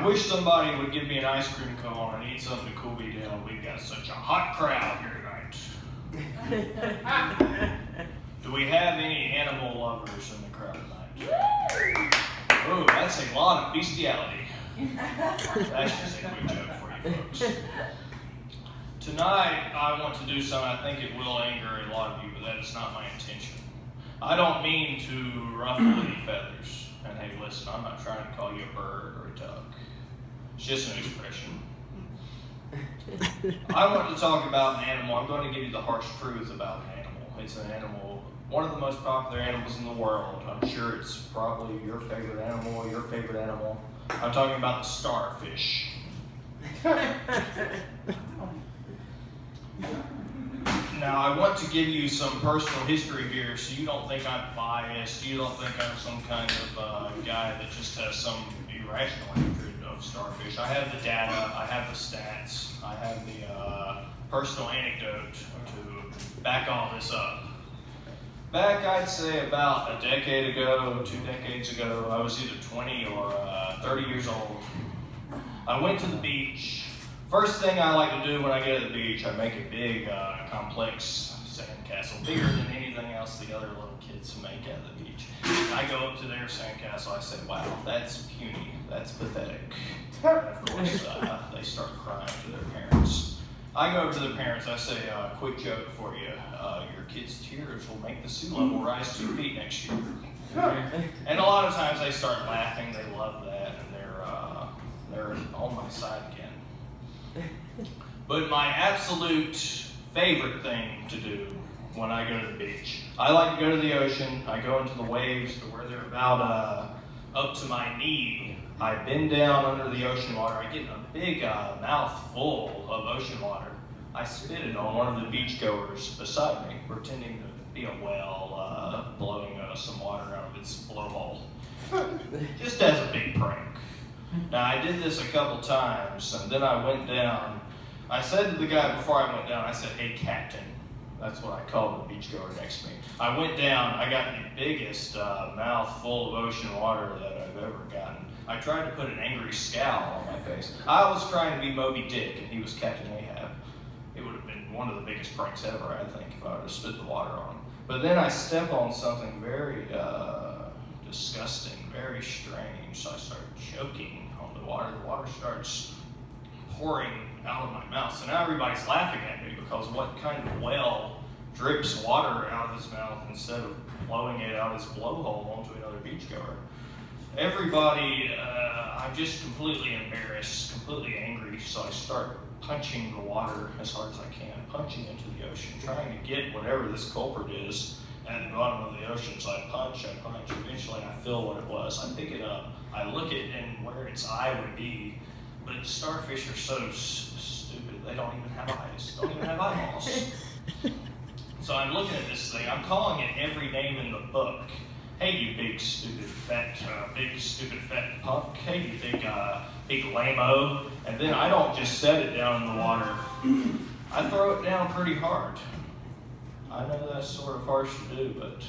I wish somebody would give me an ice cream cone. I need something to cool me down. We've got such a hot crowd here tonight. Do we have any animal lovers in the crowd tonight? Oh, that's a lot of bestiality. That's just a quick joke for you folks. Tonight, I want to do something I think it will anger a lot of you, but that is not my intention. I don't mean to ruffle any feathers. And hey, listen, I'm not trying to call you a bird or a duck. It's just an expression. I want to talk about an animal. I'm going to give you the harsh truth about an animal. It's an animal, one of the most popular animals in the world. I'm sure it's probably your favorite animal or your favorite animal. I'm talking about the starfish. Now, I want to give you some personal history here so you don't think I'm biased. You don't think I'm some kind of guy that just has some irrational hatred of starfish. I have the data, I have the stats, I have the personal anecdote to back all this up. Back, I'd say about a decade ago, 2 decades ago, I was either 20 or 30 years old. I went to the beach. First thing I like to do when I get to the beach, I make a big, complex sandcastle, bigger than anything else the other little kids make at the beach. I go up to their sandcastle, I say, wow, that's puny, that's pathetic. And of course, they start crying to their parents. I go over to the parents, I say, quick joke for you, your kids' tears will make the sea level rise 2 feet next year. And a lot of times they start laughing, they love that, and they're on my side again. But my absolute favorite thing to do when I go to the beach, I like to go to the ocean. I go into the waves to where they're about up to my knee. I bend down under the ocean water. I get a big mouthful of ocean water. I spit it on one of the beachgoers beside me, pretending to be a whale blowing some water out of its blowhole. Just as a big prank. Now, I did this a couple times, and then I went down. I said to the guy before I went down, I said, hey, Captain. That's what I called the beachgoer next to me. I went down. I got the biggest mouthful of ocean water that I've ever gotten. I tried to put an angry scowl on my face. I was trying to be Moby Dick, and he was Captain Ahab. It would have been one of the biggest pranks ever, I think, if I would have spit the water on him. But then I step on something very disgusting, very strange. So I start choking on the water. The water starts pouring out of my mouth. So now everybody's laughing at me because what kind of whale drips water out of his mouth instead of blowing it out his blowhole onto another beachgoer? Everybody, I'm just completely embarrassed, completely angry. So I start punching the water as hard as I can, punching into the ocean, trying to get whatever this culprit is at the bottom of the ocean. So I punch. Eventually I feel what it was. I pick it up. I look at it and where its eye would be. But starfish are so stupid. They don't even have eyes. Don't even have eyeballs. So I'm looking at this thing. I'm calling it every name in the book. Hey, you big stupid fat punk. Hey, you big lame-o. And then I don't just set it down in the water. I throw it down pretty hard. I know that's sort of harsh to do, but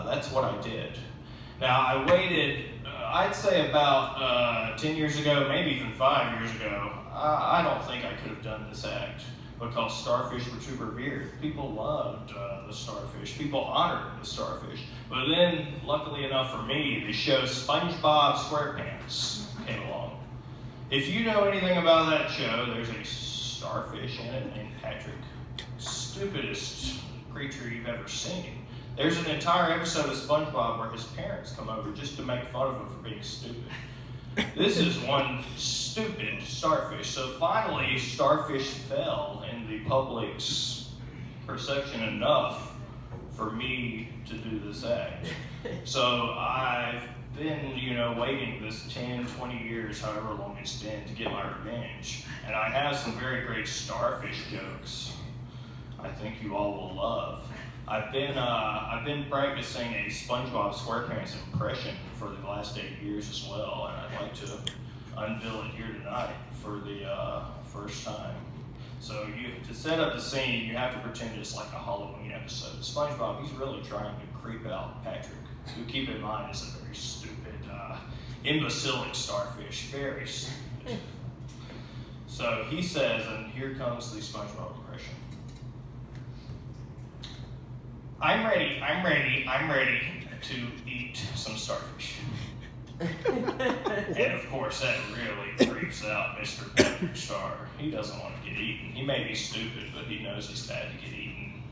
that's what I did. Now, I waited, I'd say about 10 years ago, maybe even 5 years ago. I don't think I could have done this act because starfish were too revered. People loved the starfish. People honored the starfish. But then, luckily enough for me, the show SpongeBob SquarePants came along. If you know anything about that show, there's a starfish in it named Patrick. Stupidest creature you've ever seen. There's an entire episode of SpongeBob where his parents come over just to make fun of him for being stupid. This is one stupid starfish. So finally, starfish fell in the public's perception enough for me to do this act. So I've been, waiting this 10, 20 years, however long it's been, to get my revenge. And I have some very great starfish jokes I think you all will love. I've been practicing a SpongeBob SquarePants impression for the last 8 years as well, and I'd like to unveil it here tonight for the first time. So to set up the scene, you have to pretend it's like a Halloween episode. SpongeBob, he's really trying to creep out Patrick, who, keep in mind, is a very stupid Imbecilic starfish, very stupid. So he says, and here comes the SpongeBob impression. I'm ready to eat some starfish. And of course that really freaks out Mr. Patrick Star. He doesn't want to get eaten. He may be stupid, but he knows it's bad to get eaten.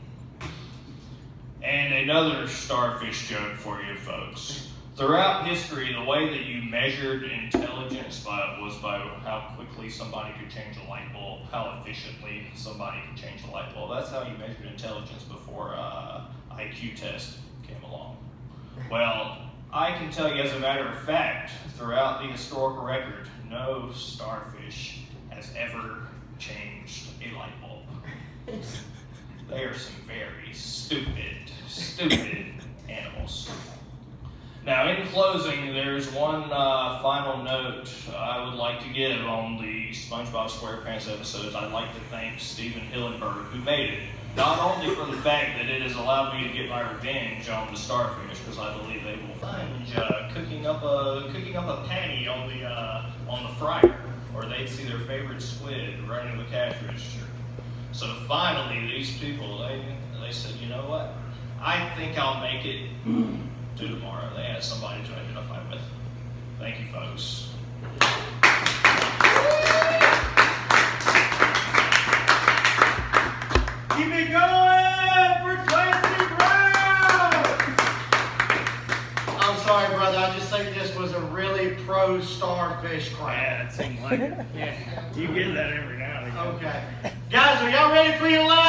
And another starfish joke for you folks. Throughout history, the way that you measured intelligence was by how quickly somebody could change a light bulb, how efficiently somebody could change a light bulb. That's how you measured intelligence before IQ test came along. Well, I can tell you as a matter of fact, throughout the historical record, no starfish has ever changed a light bulb. They are some very stupid animals. Now, in closing, there's one final note I would like to give on the SpongeBob SquarePants episodes. I'd like to thank Steven Hillenberg, who made it, not only for the fact that it has allowed me to get my revenge on the starfish, because I believe they will find cooking up a patty on the fryer, or they'd see their favorite squid running the cash register. So finally, these people, they said, you know what? I think I'll make it to tomorrow. They had somebody to identify with. Thank you, folks. Keep it going for Classic Round! I'm sorry, brother. I just think this was a really pro-starfish crowd. Yeah, it seemed like it. Yeah. You get that every now and again. Okay. Guys, are y'all ready for your last